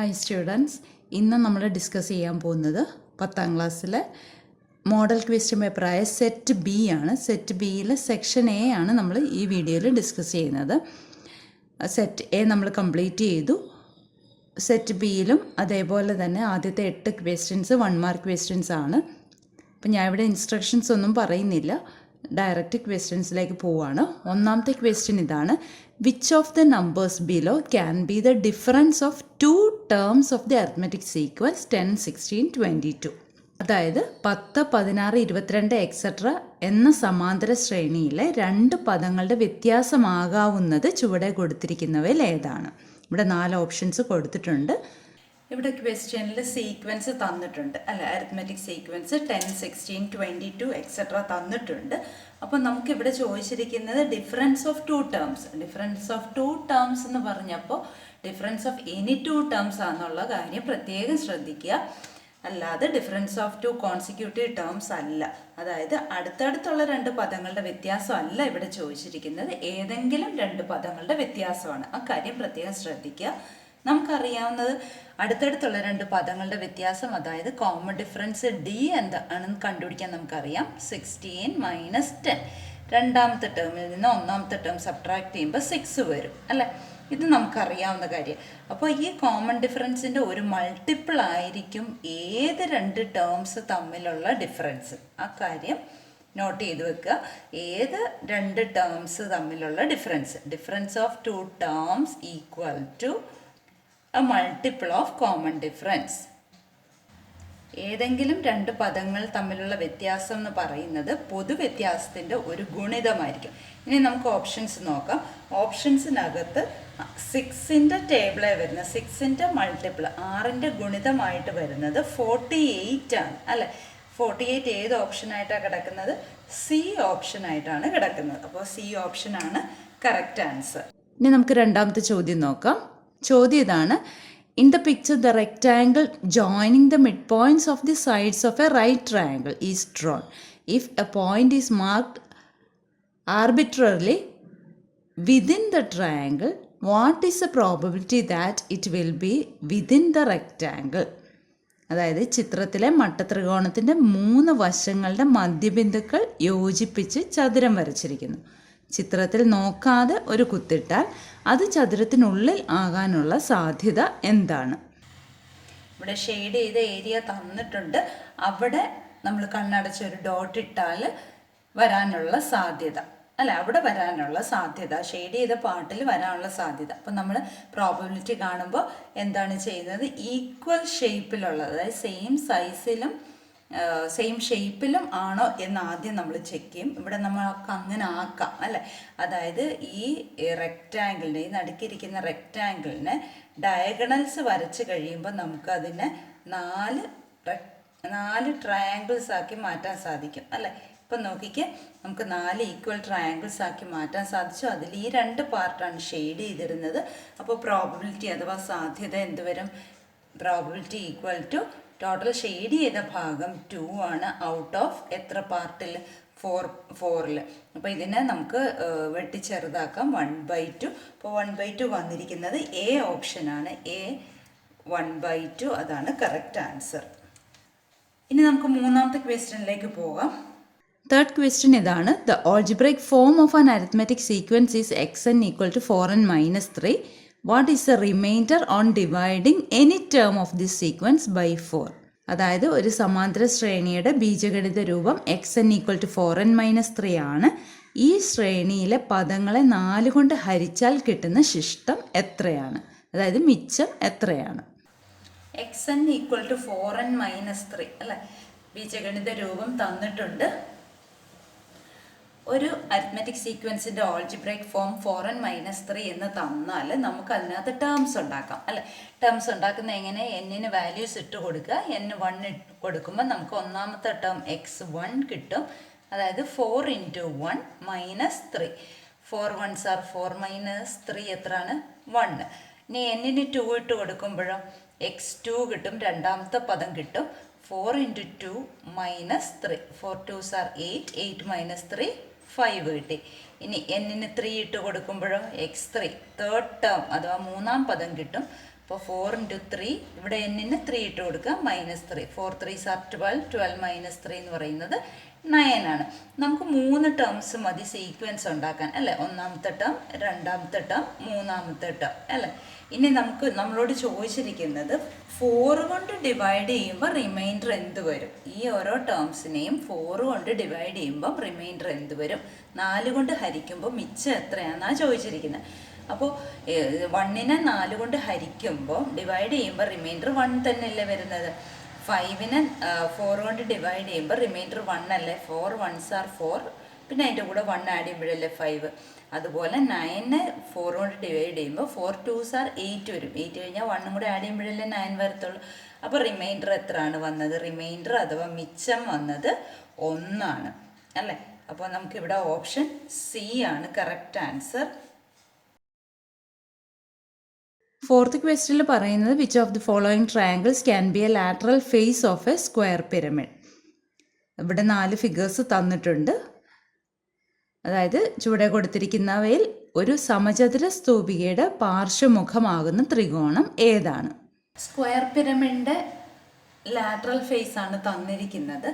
Hi students, ഇന്ന് നമ്മൾ discuss ചെയ്യാൻ പോകുന്നത് 10ാം ക്ലാസ്സിലെ മോഡൽ ക്വസ്റ്റ്യൻ പേപ്പറായ സെറ്റ് ബി ആണ്. സെറ്റ് ബിയിലെ സെക്ഷൻ എ ആണ് നമ്മൾ ഈ വീഡിയോയിൽ ഡിസ്കസ് ചെയ്യുന്നത്. സെറ്റ് എ നമ്മൾ കംപ്ലീറ്റ് ചെയ്തു. സെറ്റ് ബിയിലും അതേപോലെ തന്നെ ആദ്യത്തെ 8 ക്വസ്റ്റ്യൻസ് 1 മാർക്ക് ക്വസ്റ്റ്യൻസ് ആണ്. അപ്പം ഞാൻ ഇവിടെ ഇൻസ്ട്രക്ഷൻസ് ഒന്നും പറയുന്നില്ല, ഡയറക്റ്റ് ക്വസ്റ്റ്യൻസിലേക്ക് പോവുകയാണ്. ഒന്നാമത്തെ ക്വസ്റ്റ്യൻ ഇതാണ്: which of the numbers below can be the difference of 2 terms of the arithmetic sequence 10, 16, 22? അതായത് 10, 16, 22 എക്സെട്ര എന്ന സമാന്തര ശ്രേണിയിലെ 2 പദങ്ങളുടെ വ്യത്യാസമാകാവുന്നത് ചുവടെ കൊടുത്തിരിക്കുന്നവയിൽ ഏതാണ്? ഇവിടെ 4 ഓപ്ഷൻസ് കൊടുത്തിട്ടുണ്ട്. ഇവിടെ ക്വസ്റ്റ്യനിൽ സീക്വൻസ് തന്നിട്ടുണ്ട് അല്ലെ, അരിത്മെറ്റിക് സീക്വൻസ് 10, 16, 22 എക്സെട്ര തന്നിട്ടുണ്ട്. അപ്പോൾ നമുക്കിവിടെ ചോദിച്ചിരിക്കുന്നത് difference of 2 terms. Difference of 2 terms എന്ന് പറഞ്ഞപ്പോൾ ഡിഫറൻസ് ഓഫ് എനി 2 ടേംസ് ആണെന്നുള്ള കാര്യം പ്രത്യേകം ശ്രദ്ധിക്കുക. അല്ലാതെ ഡിഫറൻസ് ഓഫ് 2 കോൺസിക്യൂട്ടീവ് ടേംസ് അല്ല. അതായത് അടുത്തടുത്തുള്ള 2 പദങ്ങളുടെ വ്യത്യാസം അല്ല ഇവിടെ ചോദിച്ചിരിക്കുന്നത്, ഏതെങ്കിലും 2 പദങ്ങളുടെ വ്യത്യാസമാണ്. ആ കാര്യം പ്രത്യേകം ശ്രദ്ധിക്കുക. നമുക്കറിയാവുന്നത് അടുത്തടുത്തുള്ള 2 പദങ്ങളുടെ വ്യത്യാസം, അതായത് കോമൺ ഡിഫറൻസ് ഡി എന്താണെന്ന് കണ്ടുപിടിക്കാൻ നമുക്കറിയാം. 16 മൈനസ് 10. രണ്ടാമത്തെ ടേമിൽ നിന്ന് ഒന്നാമത്തെ ടേം സബ്ട്രാക്ട് ചെയ്യുമ്പോൾ 6 വരും അല്ലേ? ഇത് നമുക്കറിയാവുന്ന കാര്യം. അപ്പോൾ ഈ കോമൺ ഡിഫറൻസിൻ്റെ ഒരു മൾട്ടിപ്പിൾ ആയിരിക്കും ഏത് 2 ടേംസ് തമ്മിലുള്ള ഡിഫറൻസ്. ആ കാര്യം നോട്ട് ചെയ്ത് വെക്കുക. ഏത് 2 ടേംസ് തമ്മിലുള്ള difference of 2 terms equal to a multiple of common difference. ഏതെങ്കിലും 2 പദങ്ങൾ തമ്മിലുള്ള വ്യത്യാസം എന്ന് പറയുന്നത് പൊതുവ്യത്യാസത്തിൻ്റെ ഒരു ഗുണിതമായിരിക്കും. ഇനി നമുക്ക് ഓപ്ഷൻസ് നോക്കാം. ഓപ്ഷൻസിനകത്ത് 6ൻ്റെ ടേബിളായി വരുന്നത്, 6ൻ്റെ മൾട്ടിപ്പിൾ 6ൻ്റെ ഗുണിതമായിട്ട് വരുന്നത് 48 ആണ് അല്ലേ? 48 ഏത് ഓപ്ഷനായിട്ടാണ് കിടക്കുന്നത്? സി ഓപ്ഷനായിട്ടാണ് കിടക്കുന്നത്. അപ്പോൾ സി ഓപ്ഷനാണ് കറക്റ്റ് ആൻസർ. ഇനി നമുക്ക് രണ്ടാമത്തെ ചോദ്യം നോക്കാം. ചോദ്യം ഇതാണ്: in the picture the rectangle joining the mid points of the sides of a right triangle is drawn. If a point is marked arbitrarily within the triangle, what is the probability that it will be within the rectangle? അതായത് ചിത്രത്തിലെ മട്ടത്രികോണത്തിൻ്റെ 3 വശങ്ങളുടെ മധ്യബിന്ദുക്കൾ യോജിപ്പിച്ച് ചതുരം വരച്ചിരിക്കുന്നു. ചിത്രത്തിൽ നോക്കാതെ ഒരു കുത്തിട്ടാൽ അത് ചതുരത്തിനുള്ളിൽ ആകാനുള്ള സാധ്യത എന്താണ്? ഇവിടെ ഷെയ്ഡ് ചെയ്ത ഏരിയ തന്നിട്ടുണ്ട്. അവിടെ നമ്മൾ കണ്ണടച്ച് ഒരു ഡോട്ട് ഇട്ടാൽ വരാനുള്ള സാധ്യത അല്ല, അവിടെ വരാനുള്ള സാധ്യത, ഷെയ്ഡ് ചെയ്ത പാർട്ടിൽ വരാനുള്ള സാധ്യത. അപ്പം നമ്മൾ പ്രോബബിലിറ്റി കാണുമ്പോൾ എന്താണ് ചെയ്യുന്നത്? ഈക്വൽ ഷേപ്പിലുള്ളത്, അതായത് സെയിം സൈസിലും സെയിം ഷേപ്പിലും ആണോ എന്ന് ആദ്യം നമ്മൾ ചെക്ക് ചെയ്യും. ഇവിടെ നമ്മൾക്ക് അങ്ങനെ ആക്കാം അല്ലേ? അതായത് ഈ റെക്റ്റാങ്കിളിനെ, ഈ നടുക്കിരിക്കുന്ന റെക്റ്റാങ്കിളിനെ ഡയഗണൽസ് വരച്ച് കഴിയുമ്പോൾ നമുക്കതിനെ 4 ട്രയാങ്കിൾസ് ആക്കി മാറ്റാൻ സാധിക്കും അല്ലേ? ഇപ്പം നോക്കിക്കേ, നമുക്ക് 4 ഈക്വൽ ട്രയാങ്കിൾസ് ആക്കി മാറ്റാൻ സാധിച്ചു. അതിൽ ഈ 2 പാർട്ടാണ് ഷെയ്ഡ് ചെയ്തിരുന്നത്. അപ്പോൾ പ്രോബബിലിറ്റി അഥവാ സാധ്യത എന്ത് വരും? Probability equal to total shade ചെയ്ത ഭാഗം 2 ആണ് ഔട്ട് ഓഫ് എത്ര പാർട്ടിൽ? 4ൽ. അപ്പോൾ ഇതിനെ നമുക്ക് വെട്ടിച്ചെറുതാക്കാം 1/2. അപ്പോൾ 1/2 വന്നിരിക്കുന്നത് എ ഓപ്ഷനാണ്. എ 1/2 അതാണ് കറക്റ്റ് ആൻസർ. ഇനി നമുക്ക് മൂന്നാമത്തെ ക്വസ്റ്റ്യനിലേക്ക് പോകാം. തേർഡ് ക്വസ്റ്റ്യൻ ഇതാണ്: the algebraic form of an arithmetic sequence is xn equal to 4n minus 3. What is a reminder on dividing any term of this sequence by 4? അതായത് ഒരു സമാന്തര ശ്രേണിയുടെ ബീജഗണിത രൂപം xn equal to 4n minus 3 ആണ്. ഈ ശ്രേണിയിലെ പദങ്ങളെ 4 കൊണ്ട് ഹരിച്ചാൽ കിട്ടുന്ന ശിഷ്ടം എത്രയാണ്? അതായത് മിച്ചം എത്രയാണ്? xn equal to 4n minus 3 അല്ലേ? ബീജഗണിത രൂപം തന്നിട്ടുണ്ട്. ഒരു അരിത്മെറ്റിക് സീക്വൻസിൻ്റെ ഓൾജിബ്രൈക് ഫോം 4n മൈനസ് 3 എന്ന് തന്നാൽ നമുക്ക് അതിനകത്ത് ടേംസ് ഉണ്ടാക്കാം അല്ലേ? ടേംസ് ഉണ്ടാക്കുന്ന എങ്ങനെ? എന്നിന് വാല്യൂസ് ഇട്ട് കൊടുക്കുക. n1 ഇട്ട് കൊടുക്കുമ്പോൾ നമുക്ക് ഒന്നാമത്തെ ടേം x1 കിട്ടും. അതായത് 4 × 1 മൈനസ് 3. 4 1s are 4 മൈനസ് 3 എത്രയാണ്? 1. ഇനി എന്നിന് 2 ഇട്ട് കൊടുക്കുമ്പോഴോ x2 കിട്ടും. രണ്ടാമത്തെ പദം കിട്ടും. 4 × 2 മൈനസ് 3. 4 2s are 8. 8 മൈനസ് 3 5 കിട്ടി. ഇനി എന്നിന് 3 ഇട്ട് കൊടുക്കുമ്പോഴോ x3 തേർഡ് ടേം അഥവാ മൂന്നാം പദം കിട്ടും. അപ്പോൾ 4 ഇൻറ്റു 3, ഇവിടെ എന്നിന് 3 ഇട്ട് കൊടുക്കുക, -3. 4 3s are 12, 12 - 3 എന്ന് പറയുന്നത് 9 ആണ്. നമുക്ക് 3 ടേംസ് മതി സീക്വൻസ് ഉണ്ടാക്കാൻ അല്ലേ? ഒന്നാമത്തെ ടേം, രണ്ടാമത്തെ ടേം, മൂന്നാമത്തെ ടേം അല്ലേ? ഇനി നമ്മളോട് ചോദിച്ചിരിക്കുന്നത് 4 കൊണ്ട് ഡിവൈഡ് ചെയ്യുമ്പോൾ റിമൈൻഡർ എന്ത് വരും? ഈ ഓരോ ടേംസിനെയും 4 കൊണ്ട് ഡിവൈഡ് ചെയ്യുമ്പോൾ റിമൈൻഡർ എന്ത് വരും? 4 കൊണ്ട് ഹരിക്കുമ്പോൾ മിച്ചം എത്രയാണെന്നാണ് ചോദിച്ചിരിക്കുന്നത്. അപ്പോൾ 1നെ 4 കൊണ്ട് ഹരിക്കുമ്പോൾ ഡിവൈഡ് ചെയ്യുമ്പോൾ റിമൈൻഡർ 1 തന്നെയല്ലേ വരുന്നത്. 5നെ 4 കൊണ്ട് ഡിവൈഡ് ചെയ്യുമ്പോൾ റിമൈൻഡർ 1 അല്ലേ? 4 1s are 4, പിന്നെ അതിൻ്റെ കൂടെ 1 ആഡ് ചെയ്യുമ്പോഴല്ലേ 5. അതുപോലെ 9നെ 4 കൊണ്ട് ഡിവൈഡ് ചെയ്യുമ്പോൾ 4 2s are 8 വരും. 8 കഴിഞ്ഞാൽ 1 കൂടെ ആഡ് ചെയ്യുമ്പോഴല്ലേ 9 വരത്തുള്ളൂ. അപ്പോൾ റിമൈൻഡർ എത്രയാണ് വന്നത്? റിമൈൻഡർ അഥവാ മിച്ചം വന്നത് 1 ആണ് അല്ലേ? അപ്പോൾ നമുക്കിവിടെ ഓപ്ഷൻ സി ആണ് കറക്റ്റ് ആൻസർ. ഫോർത്ത് ക്വസ്റ്റ്യനിൽ പറയുന്നത് which of the following triangles can be a lateral face of a square pyramid. ഇവിടെ 4 ഫിഗേഴ്സ് തന്നിട്ടുണ്ട്. അതായത് ചുവടെ കൊടുത്തിരിക്കുന്നവയിൽ ഒരു സമചതുര സ്തൂപികയുടെ പാർശ്വമുഖമാകുന്ന ത്രികോണം ഏതാണ്? സ്ക്വയർ പിരമിഡിൻ്റെ ലാറ്ററൽ ഫേസ് ആണ് തന്നിരിക്കുന്നത്.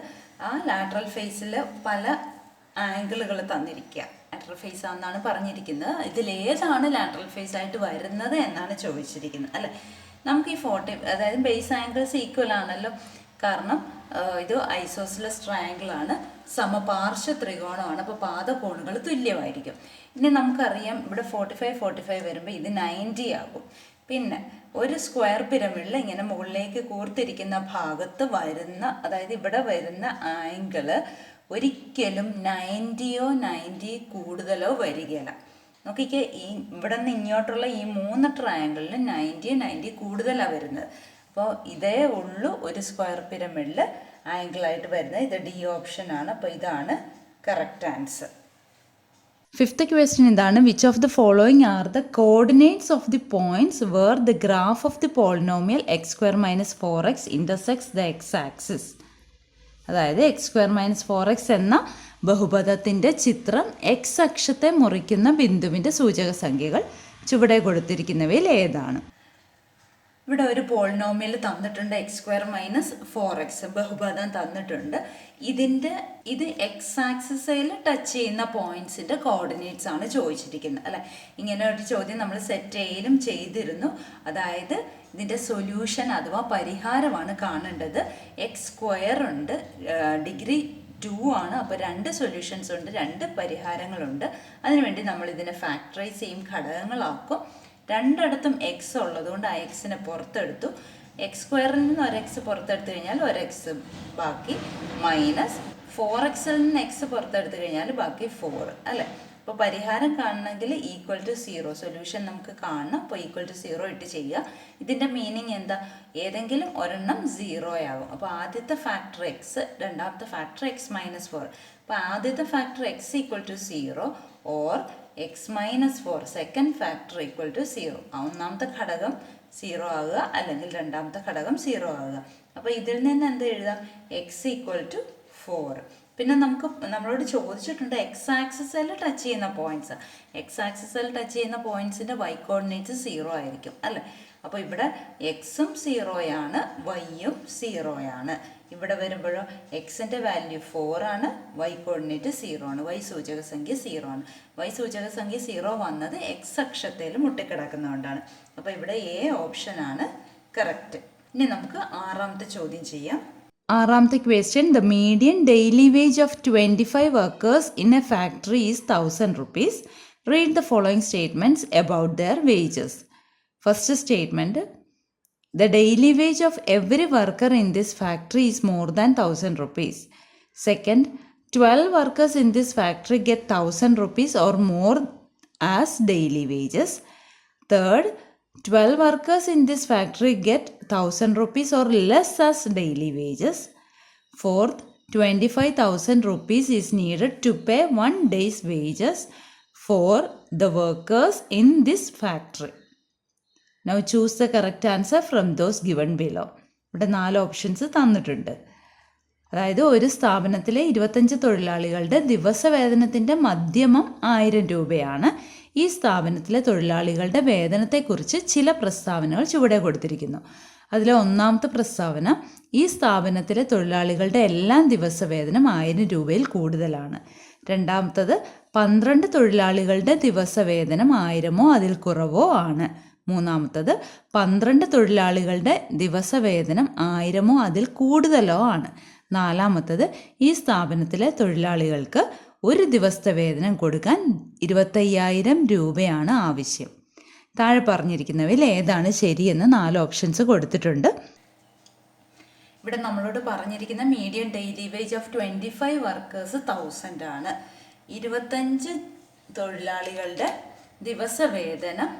ആ ലാറ്ററൽ ഫേസിൽ പല ആംഗിളുകൾ തന്നിരിക്കുക. ലാറ്ററൽ ഫേസ് ആണെന്നാണ് പറഞ്ഞിരിക്കുന്നത്. ഇതിലേതാണ് ലാറ്ററൽ ഫേസ് ആയിട്ട് വരുന്നത് എന്നാണ് ചോദിച്ചിരിക്കുന്നത് അല്ലേ? നമുക്ക് ഈ 40, അതായത് ബേസ് ആംഗിൾസ് ഈക്വൽ ആണല്ലോ. കാരണം ഇത് ഐസോസിലസ് ട്രയാങ്കിൾ ആണ്, സമപാർശ്വ ത്രികോണമാണ്. അപ്പോൾ പാദകോണുകൾ തുല്യമായിരിക്കും. ഇനി നമുക്കറിയാം ഇവിടെ 45 45 വരുമ്പോൾ ഇത് 90 ആകും. പിന്നെ ഒരു സ്ക്വയർ പിരമിഡിൽ ഇങ്ങനെ മുകളിലേക്ക് കൂർത്തിരിക്കുന്ന ഭാഗത്ത് വരുന്ന, അതായത് ഇവിടെ വരുന്ന ആംഗിള് ഒരിക്കലും 90യോ 90 കൂടുതലോ വരികയില്ല. നോക്കിക്കേ, ഇവിടെ നിന്ന് ഇങ്ങോട്ടുള്ള ഈ 3 ട്രയാങ്കിളിന് 90 കൂടുതലാണ് വരുന്നത്. അപ്പോൾ ഇതേ ഉള്ളൂ ഒരു സ്ക്വയർ പിരമിഡിൽ ആംഗിളായിട്ട് വരുന്നത്. ഇത് ഡി ഓപ്ഷൻ ആണ്. അപ്പോൾ ഇതാണ് കറക്റ്റ് ആൻസർ. ഫിഫ്ത്ത് ക്വസ്റ്റ്യൻ ഇതാണ്. Which of the following are the coordinates of the points where the graph of the polynomial x² - 4x intersects the x axis. അതായത് x² - 4x എന്ന ബഹുപദത്തിൻ്റെ ചിത്രം x അക്ഷത്തെ മുറിക്കുന്ന ബിന്ദുവിൻ്റെ സൂചക സംഖ്യകൾ ചുവടെ കൊടുത്തിരിക്കുന്നവയിൽ ഏതാണ്? ഇവിടെ ഒരു പോളിനോമിയൽ തന്നിട്ടുണ്ട്, x² - 4x ബഹുപദം തന്നിട്ടുണ്ട്. ഇത് എക്സ് ആക്സിസിൽ ടച്ച് ചെയ്യുന്ന പോയിന്റ്സിൻ്റെ കോർഡിനേറ്റ്സ് ആണ് ചോദിച്ചിരിക്കുന്നത് അല്ലേ? ഇങ്ങനെ ഒരു ചോദ്യം നമ്മൾ സെറ്റ് എയിലും ചെയ്തിരുന്നു. അതായത് ഇതിൻ്റെ സൊല്യൂഷൻ അഥവാ പരിഹാരമാണ് കാണേണ്ടത്. x² ഉണ്ട്, ഡിഗ്രി 2 ആണ്. അപ്പോൾ 2 സൊല്യൂഷൻസ് ഉണ്ട്, 2 പരിഹാരങ്ങളുണ്ട്. അതിനുവേണ്ടി നമ്മൾ ഇതിനെ ഫാക്ടറൈസ് ചെയ്യും, ഘടകങ്ങളാക്കും. രണ്ടിടത്തും എക്സ് ഉള്ളതുകൊണ്ട് ആ എക്സിനെ പുറത്തെടുത്തു. x² നിന്ന് ഒരു എക്സ് പുറത്തെടുത്തു കഴിഞ്ഞാൽ ഒരു എക്സ് ബാക്കി, മൈനസ് 4x നിന്ന് എക്സ് പുറത്തെടുത്തു കഴിഞ്ഞാൽ ബാക്കി 4 അല്ലേ? അപ്പോൾ പരിഹാരം കാണണമെങ്കിൽ =0, സൊല്യൂഷൻ നമുക്ക് കാണണം. അപ്പോൾ =0 ഇട്ട് ചെയ്യുക. ഇതിൻ്റെ മീനിങ് എന്താ? ഏതെങ്കിലും ഒരെണ്ണം 0 ആകും. അപ്പോൾ ആദ്യത്തെ ഫാക്ടർ എക്സ്, രണ്ടാമത്തെ ഫാക്ടർ x - 4. അപ്പോൾ ആദ്യത്തെ factor x = 0 or x - 4 second factor =0. ഒന്നാമത്തെ ഘടകം 0 ആകുക, അല്ലെങ്കിൽ രണ്ടാമത്തെ ഘടകം 0 ആകുക. അപ്പോൾ ഇതിൽ നിന്ന് എന്ത് എഴുതാം? x = 4. പിന്നെ നമ്മളോട് ചോദിച്ചിട്ടുണ്ട് എക്സ് ആക്സിസിൽ ടച്ച് ചെയ്യുന്ന പോയിന്റ്സ്. എക്സ് ആക്സിസിൽ ടച്ച് ചെയ്യുന്ന പോയിന്റ്സിൻ്റെ y കോർഡിനേറ്റ്സ് 0 ആയിരിക്കും അല്ലേ? അപ്പോൾ ഇവിടെ എക്സും 0 ആണ്, വൈയും 0 ആണ്. ഇവിടെ വരുമ്പോഴോ എക്സിൻ്റെ വാല്യൂ 4 ആണ്, y കോർഡിനേറ്റ് 0 ആണ്, y സൂചക സംഖ്യ 0 ആണ്. y സൂചക സംഖ്യ 0 വന്നത് എക്സ് അക്ഷത്തിൽ മുട്ടിക്കിടക്കുന്നതുകൊണ്ടാണ്. അപ്പോൾ ഇവിടെ എ ഓപ്ഷനാണ് കറക്റ്റ്. ഇനി നമുക്ക് 6ാമത്തെ ചോദ്യം ചെയ്യാം. 6ാമത്തെ question. The median daily wage of 25 workers in a factory is 1000 rupees. Read the following statements about their wages. First statement. The daily wage of every worker in this factory is more than 1000 rupees. Second, 12 workers in this factory get 1000 rupees or more as daily wages. Third, 12 workers in this factory get 1000 rupees or less as daily wages. Fourth, 25,000 rupees is needed to pay 1 day's wages for the workers in this factory. Now choose the correct answer from those given below. ഇവിടെ 4 options തന്നിട്ടുണ്ട്. അതായത് ഒരു സ്ഥാപനത്തിലെ 25 തൊഴിലാളികളുടെ ദിവസവേതനത്തിൻ്റെ മധ്യമം 1000 രൂപയാണ്. ഈ സ്ഥാപനത്തിലെ തൊഴിലാളികളുടെ വേതനത്തെക്കുറിച്ച് ചില പ്രസ്താവനകൾ ചുവടെ കൊടുത്തിരിക്കുന്നു. അതിലെ ഒന്നാമത്തെ പ്രസ്താവന, ഈ സ്ഥാപനത്തിലെ തൊഴിലാളികളുടെ എല്ലാ ദിവസവേതനം 1000 രൂപയിൽ കൂടുതലാണ്. രണ്ടാമത്തത്, 12 തൊഴിലാളികളുടെ ദിവസവേതനം 1000-ഓ അതിൽ കുറവോ ആണ്. മൂന്നാമത്തത്, 12 തൊഴിലാളികളുടെ ദിവസവേതനം 1000-ഓ അതിൽ കൂടുതലോ ആണ്. നാലാമത്തത്, ഈ സ്ഥാപനത്തിലെ തൊഴിലാളികൾക്ക് ഒരു ദിവസത്തെ വേതനം കൊടുക്കാൻ 25,000 രൂപയാണ് ആവശ്യം. താഴെ പറഞ്ഞിരിക്കുന്നവയിൽ ഏതാണ് ശരിയെന്ന് 4 ഓപ്ഷൻസ് കൊടുത്തിട്ടുണ്ട്. ഇവിടെ നമ്മളോട് പറഞ്ഞിരിക്കുന്ന medium daily wage of 25 workers 1000 ആണ്. 25 തൊഴിലാളികളുടെ ദിവസവേതനത്തിൻ്റെ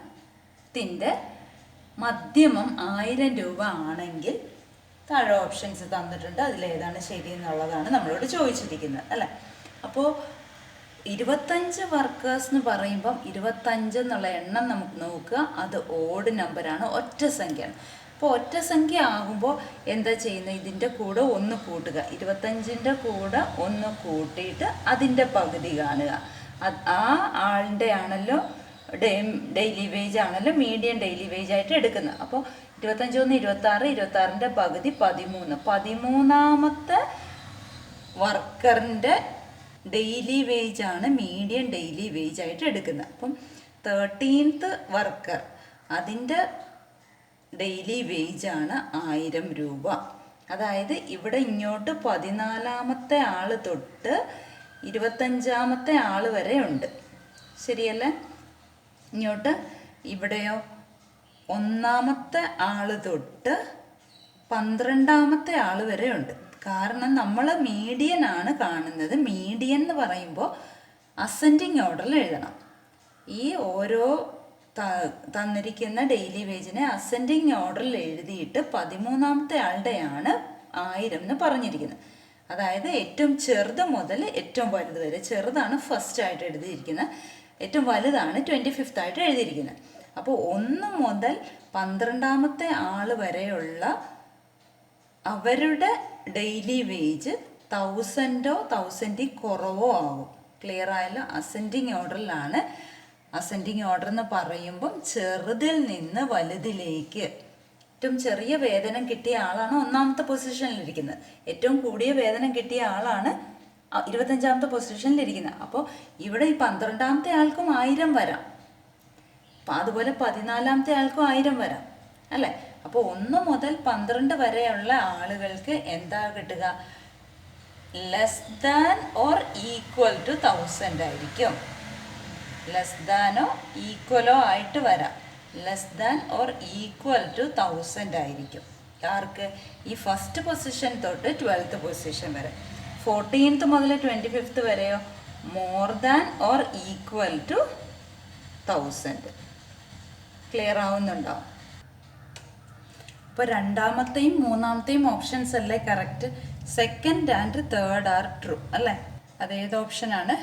മധ്യമം 1000 രൂപ ആണെങ്കിൽ താഴെ ഓപ്ഷൻസ് തന്നിട്ടുണ്ട്. അതിലേതാണ് ശരി എന്നുള്ളതാണ് നമ്മളോട് ചോദിച്ചിരിക്കുന്നത്, അല്ലേ? അപ്പോൾ 25 വർക്കേഴ്സ് എന്ന് പറയുമ്പം 25 എന്നുള്ള എണ്ണം നമുക്ക് നോക്കുക, അത് ഓഡ് നമ്പറാണ്, ഒറ്റ സംഖ്യയാണ്. അപ്പോൾ ഒറ്റ സംഖ്യ ആകുമ്പോൾ എന്താ ചെയ്യുന്നത്? ഇതിൻ്റെ കൂടെ 1 കൂട്ടുക. 25ൻ്റെ കൂടെ 1 കൂട്ടിയിട്ട് അതിൻ്റെ പകുതി കാണുക. ആ ആളുടെ ആണല്ലോ ഡെയിലി വേജ് ആണല്ലോ മീഡിയം ഡെയിലി വേജ് ആയിട്ട് എടുക്കുന്നത്. അപ്പോൾ 25 1 26, 26ൻ്റെ പകുതി 13. 13ാമത്തെ വർക്കറിൻ്റെ ഡെയിലി വേജ് ആണ് മീഡിയം ഡെയിലി വേജ് ആയിട്ട് എടുക്കുന്നത്. അപ്പം 13th വർക്കർ, അതിൻ്റെ ഡെയിലി വേജ് ആണ് 1000 രൂപ. അതായത് ഇവിടെ ഇങ്ങോട്ട് 14ാമത്തെ ആൾ തൊട്ട് 25ാമത്തെ ആൾ വരെ ഉണ്ട്, ശരിയല്ലേ? ഇങ്ങോട്ട് ഇവിടെയോ 1ാമത്തെ ആൾ തൊട്ട് 12ാമത്തെ ആൾ വരെ ഉണ്ട്. കാരണം നമ്മൾ മീഡിയൻ ആണ് കാണുന്നത്. മീഡിയൻ എന്ന് പറയുമ്പോൾ അസെൻഡിങ് ഓർഡറിൽ എഴുതണം. ഈ ഓരോ തന്നിരിക്കുന്ന ഡെയിലി വേജിനെ അസെൻഡിങ് ഓർഡറിൽ എഴുതിയിട്ട് 13ാമത്തെ ആളുടെയാണ് 1000 എന്ന് പറഞ്ഞിരിക്കുന്നത്. അതായത് ഏറ്റവും ചെറുത് മുതൽ ഏറ്റവും വലുത് വരെ. ചെറുതാണ് ഫസ്റ്റ് ആയിട്ട് എഴുതിയിരിക്കുന്നത്, ഏറ്റവും വലുതാണ് 25th ആയിട്ട് എഴുതിയിരിക്കുന്നത്. അപ്പോൾ 1 മുതൽ 12ാമത്തെ ആൾ വരെയുള്ള അവരുടെ ഡെയിലി വേജ് 1000-ഓ 1000-ൽ കുറവോ ആകും. ക്ലിയർ ആയല്ലോ? അസെൻഡിങ് ഓർഡറിലാണ്. അസെൻഡിങ് ഓർഡർ എന്ന് പറയുമ്പം ചെറുതിൽ നിന്ന് വലുതിലേക്ക്. ഏറ്റവും ചെറിയ വേതനം കിട്ടിയ ആളാണ് 1ാമത്തെ പൊസിഷനിലിരിക്കുന്നത്. ഏറ്റവും കൂടിയ വേതനം കിട്ടിയ ആളാണ് 25ാമത്തെ പൊസിഷനിലിരിക്കുന്നത്. അപ്പോൾ ഇവിടെ ഈ 12ാമത്തെ ആൾക്കും 1000 വരാം, അതുപോലെ 14ാമത്തെ ആൾക്കും 1000 വരാം, അല്ലേ? അപ്പോൾ 1 മുതൽ 12 വരെയുള്ള ആളുകൾക്ക് എന്താ കിട്ടുക? Less than or equal to 1000 ആയിരിക്കും. ലെസ് ദാനോ ഈക്വലോ ആയിട്ട് വരാം. Less than or equal to 1000 ആയിരിക്കും. ആർക്ക്? ഈ ഫസ്റ്റ് പൊസിഷൻ തൊട്ട് 12th പൊസിഷൻ വരെ. 14th മുതൽ 25th വരെയോ more than or equal to 1000. Clear ആവുന്നുണ്ടോ? ഇപ്പോൾ 2ാമത്തെയും 3ാമത്തെയും ഓപ്ഷൻസ് അല്ലേ correct? Second and third are true, അല്ലേ? അതേത് ഓപ്ഷനാണ്?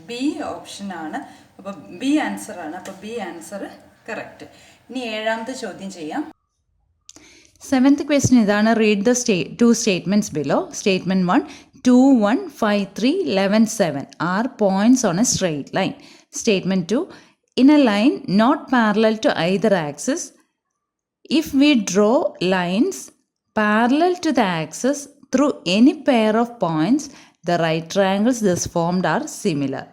ബി ഓപ്ഷനാണ്. അപ്പോൾ ബി ആൻസർ ആണ്. അപ്പോൾ ബി ആൻസർ കറക്റ്റ്. ഇനി 7ാമത്തെ ചോദ്യം ചെയ്യാം. 7th ക്വസ്റ്റ്യൻ ഇതാണ്. Read the two statements below. Statement 1, 2, 1, 5, 3, 11, 7 are points on a straight line. Statement 2, in a line not parallel to either axis, if we draw lines parallel to the axis through any pair of points, the right triangles thus formed are similar.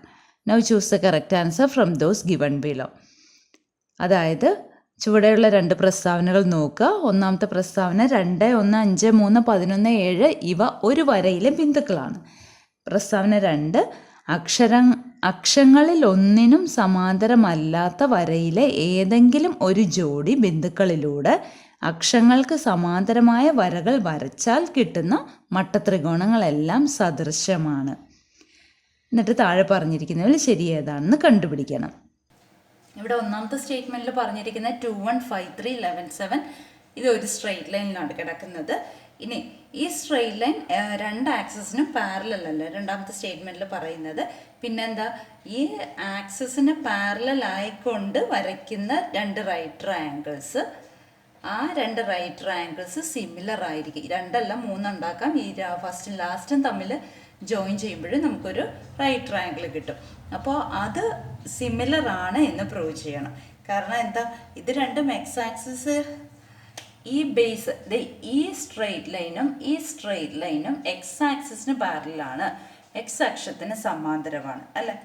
Now choose the correct answer from those given below. അതായത് ചുവടെയുള്ള 2 പ്രസ്താവനകൾ നോക്കുക. 1ാമത്തെ പ്രസ്താവന 2, 1, 5, 3, 11, 7 ഇവ ഒരു വരയിലെ ബിന്ദുക്കളാണ്. പ്രസ്താവന 2, അക്ഷങ്ങളിൽ ഒന്നിനും സമാന്തരമല്ലാത്ത വരയിലെ ഏതെങ്കിലും ഒരു ജോഡി ബിന്ദുക്കളിലൂടെ അക്ഷങ്ങൾക്ക് സമാന്തരമായ വരകൾ വരച്ചാൽ കിട്ടുന്ന മട്ടത്രികോണങ്ങളെല്ലാം സദൃശമാണ്. എന്നിട്ട് താഴെ പറഞ്ഞിരിക്കുന്നതിൽ ശരി ഏതാണെന്ന് കണ്ടുപിടിക്കണം. ഇവിടെ 1ാമത്തെ സ്റ്റേറ്റ്മെൻറ്റിൽ പറഞ്ഞിരിക്കുന്ന 2, 1, 5, 3, 11, 7 ഇത് ഒരു സ്ട്രെയിറ്റ് ലൈനിലാണ് കിടക്കുന്നത്. ഇനി ഈ സ്ട്രെയിറ്റ് ലൈൻ 2 ആക്സിസിനും പാരലൽ അല്ല 2ാമത്തെ സ്റ്റേറ്റ്മെൻറ്റിൽ പറയുന്നത്. പിന്നെന്താ? ഈ ആക്സിസിന് പാരലൽ ആയിക്കൊണ്ട് വരയ്ക്കുന്ന 2 റൈറ്റ് ട്രയാങ്കിൾസ്, ആ 2 റൈറ്റ് ട്രയാങ്കിൾസ് സിമിലർ ആയിരിക്കും. 2 അല്ല 3 ഉണ്ടാക്കാം. ഈ ഫസ്റ്റും ലാസ്റ്റും തമ്മിൽ ജോയിൻ ചെയ്യുമ്പോഴും നമുക്കൊരു റൈറ്റ് ട്രയാങ്കിൾ കിട്ടും. അപ്പോൾ അത് സിമിലർ ആണ് എന്ന് പ്രൂവ് ചെയ്യണം. കാരണം എന്താ, ഇത് രണ്ടും എക്സ് ആക്സിസ് ഈ ബേസ് ഈ സ്ട്രെയിറ്റ് ലൈനും എക്സ് ആക്സിസിന് പാരലാണ്, എക്സ് അക്ഷത്തിന് സമാന്തരമാണ് അല്ലേ.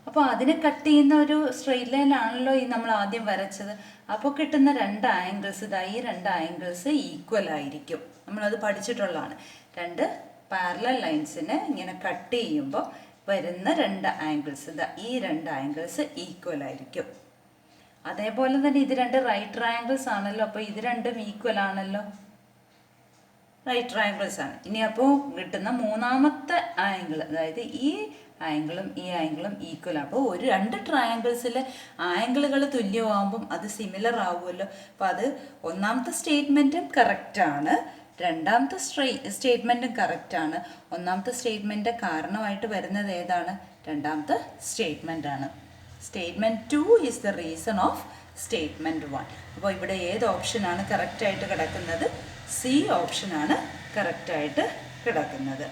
അപ്പോൾ അതിനെ കട്ട് ചെയ്യുന്ന ഒരു സ്ട്രെയിറ്റ് ലൈൻ ആണല്ലോ ഈ നമ്മൾ ആദ്യം വരച്ചത്. അപ്പോൾ കിട്ടുന്ന രണ്ട് ആംഗിൾസ് ഈ രണ്ട് ആംഗിൾസ് ഈക്വൽ ആയിരിക്കും. നമ്മളത് പഠിച്ചിട്ടുള്ളതാണ്. രണ്ട് പാരലൽ ലൈൻസിനെ ഇങ്ങനെ കട്ട് ചെയ്യുമ്പോൾ വരുന്ന രണ്ട് ആംഗിൾസ് ഈ രണ്ട് ആംഗിൾസ് ഈക്വൽ ആയിരിക്കും. അതേപോലെ തന്നെ ഇത് രണ്ട് റൈറ്റ് ട്രയാങ്കിൾസ് ആണല്ലോ. അപ്പോൾ ഇത് രണ്ടും ഈക്വൽ ആണല്ലോ, റൈറ്റ് ട്രയാങ്കിൾസ് ആണ്. ഇനി അപ്പോൾ കിട്ടുന്ന മൂന്നാമത്തെ ആംഗിൾ, അതായത് ഈ ആംഗിളും ഈ ആംഗിളും ഈക്വൽ. അപ്പോൾ രണ്ട് ട്രയാങ്കിൾസിലെ ആംഗിളുകൾ തുല്യമാകുമ്പം അത് സിമിലർ ആവുമല്ലോ. അപ്പോൾ അത് ഒന്നാമത്തെ സ്റ്റേറ്റ്മെൻറ്റും കറക്റ്റാണ്, രണ്ടാമത്തെ സ്റ്റേറ്റ്മെൻറ്റും കറക്റ്റാണ്. ഒന്നാമത്തെ സ്റ്റേറ്റ്മെൻറ്റ് കാരണമായിട്ട് വരുന്നത് ഏതാണ്? രണ്ടാമത്തെ സ്റ്റേറ്റ്മെൻ്റ് ആണ്. Statement 2 is the reason of statement 1. അപ്പോൾ ഇവിടെ ഏത് ഓപ്ഷനാണ് കറക്റ്റായിട്ട് കിടക്കുന്നത്? സി ഓപ്ഷനാണ് കറക്റ്റായിട്ട് കിടക്കുന്നത്.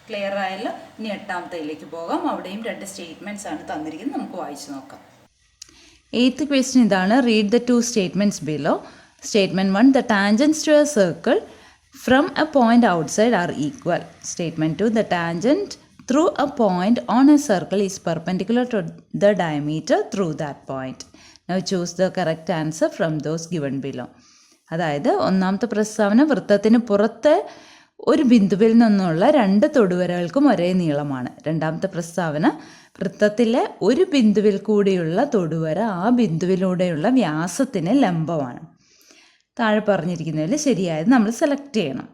ക്ലിയർ ആയല്ലോ. ഇനി എട്ടാമത്തേലേക്ക് പോകാം. അവിടെയും രണ്ട് സ്റ്റേറ്റ്മെൻറ്റ്സ് ആണ് തന്നിരിക്കുന്നത്. നമുക്ക് വായിച്ചു നോക്കാം. 8th ക്വസ്റ്റ്യൻ ഇതാണ്. Read the 2 statements below. Statement 1, the tangents to a circle from a point outside are equal. Statement 2, the tangent through a point on a circle is perpendicular to the diameter through that point. Now choose the correct answer from those given below. അതായത് ഒന്നാമത്തെ പ്രസ്താവന, വൃത്തത്തിന് പുറത്തെ ഒരു ബിന്ദുവിൽ നിന്നുള്ള രണ്ട് തൊടുവരകൾക്കും ഒരേ നീളമാണ്. രണ്ടാമത്തെ പ്രസ്താവന, വൃത്തത്തിലെ ഒരു ബിന്ദുവിൽ കൂടിയുള്ള തൊടുവര ആ ബിന്ദുവിലൂടെയുള്ള വ്യാസത്തിന് ലംബമാണ്. താഴെ പറഞ്ഞിരിക്കുന്നതിൽ ശരിയായത് നമ്മൾ സെലക്ട് ചെയ്യണം.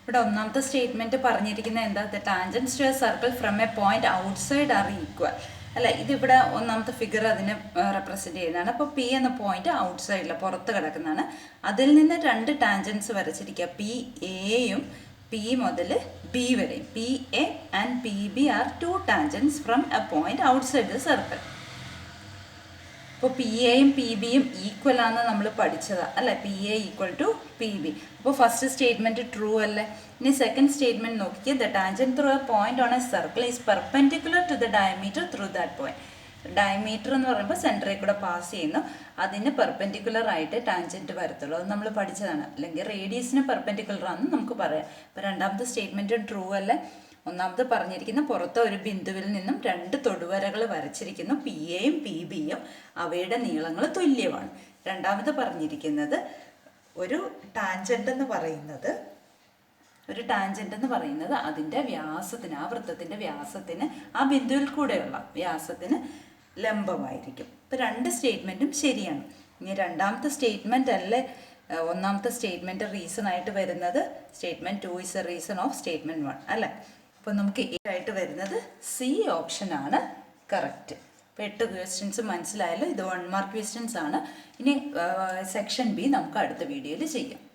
ഇവിടെ ഒന്നാമത്തെ സ്റ്റേറ്റ്മെൻറ്റ് പറഞ്ഞിരിക്കുന്നത് എന്താ? The tangents to a circle from a point outside are equal അല്ല. ഇതിവിടെ ഒന്നാമത്തെ ഫിഗർ അതിനെ റെപ്രസെൻറ്റ് ചെയ്യുന്നതാണ്. അപ്പോൾ പി എന്ന പോയിന്റ് ഔട്ട്സൈഡിൽ പുറത്ത് കിടക്കുന്നതാണ്. അതിൽ നിന്ന് രണ്ട് ടാൻജൻസ് വരച്ചിരിക്കുക. പി എയും പി മുതൽ ബി വരെയും. P A and P B are 2 tangents from a point outside the circle. അപ്പോൾ പി എയും പി ബിയും ഈക്വൽ ആണെന്ന് നമ്മൾ പഠിച്ചതാണ് അല്ലേ. P A equal to P B. അപ്പോൾ ഫസ്റ്റ് സ്റ്റേറ്റ്മെൻറ്റ് ട്രൂ അല്ലേ. ഇനി സെക്കൻഡ് സ്റ്റേറ്റ്മെൻറ്റ് നോക്കിയാൽ, the tangent through a point on a circle is perpendicular to the diameter through that point. Diameter എന്ന് പറയുമ്പോൾ സെൻറ്ററിൽ കൂടെ പാസ് ചെയ്യുന്നു, അതിന് പെർപെൻഡിക്കുലർ ആയിട്ട് ടാൻജൻറ്റ് വരത്തുള്ളൂ. അത് നമ്മൾ പഠിച്ചതാണ്. അല്ലെങ്കിൽ റേഡിയസിന് പെർപെൻഡിക്കുലർ ആണെന്ന് നമുക്ക് പറയാം. അപ്പോൾ രണ്ടാമത്തെ സ്റ്റേറ്റ്മെൻറ്റ് ട്രൂ അല്ലേ. ഒന്നാമത് പറഞ്ഞിരിക്കുന്ന പുറത്തെ ഒരു ബിന്ദുവിൽ നിന്നും രണ്ട് തൊടുവരകൾ വരച്ചിരിക്കുന്നു. പി എയും പി ബിയും അവയുടെ നീളങ്ങൾ തുല്യമാണ്. രണ്ടാമത് പറഞ്ഞിരിക്കുന്നത് ഒരു ടാൻജൻ്റ് എന്ന് പറയുന്നത് അതിൻ്റെ വ്യാസത്തിന്, ആ വൃത്തത്തിൻ്റെ വ്യാസത്തിന്, ആ ബിന്ദുവിൽ കൂടെയുള്ള വ്യാസത്തിന് ലംബമായിരിക്കും. ഇപ്പോൾ രണ്ട് സ്റ്റേറ്റ്മെൻറ്റും ശരിയാണ്. ഇനി രണ്ടാമത്തെ സ്റ്റേറ്റ്മെൻറ്റ് അല്ലേ ഒന്നാമത്തെ സ്റ്റേറ്റ്മെൻറ്റ് റീസൺ ആയിട്ട് വരുന്നത്? Statement 2 is A reason of statement 1 അല്ലേ. അപ്പോൾ നമുക്ക് ആയിട്ട് വരുന്നത് സി ഓപ്ഷനാണ് കറക്റ്റ്. അപ്പോൾ 8 ക്വസ്റ്റ്യൻസ് മനസ്സിലായല്ലോ. ഇത് 1 മാർക്ക് ക്വസ്റ്റ്യൻസ് ആണ്. ഇനി സെക്ഷൻ ബി നമുക്ക് അടുത്ത വീഡിയോയിൽ ചെയ്യാം.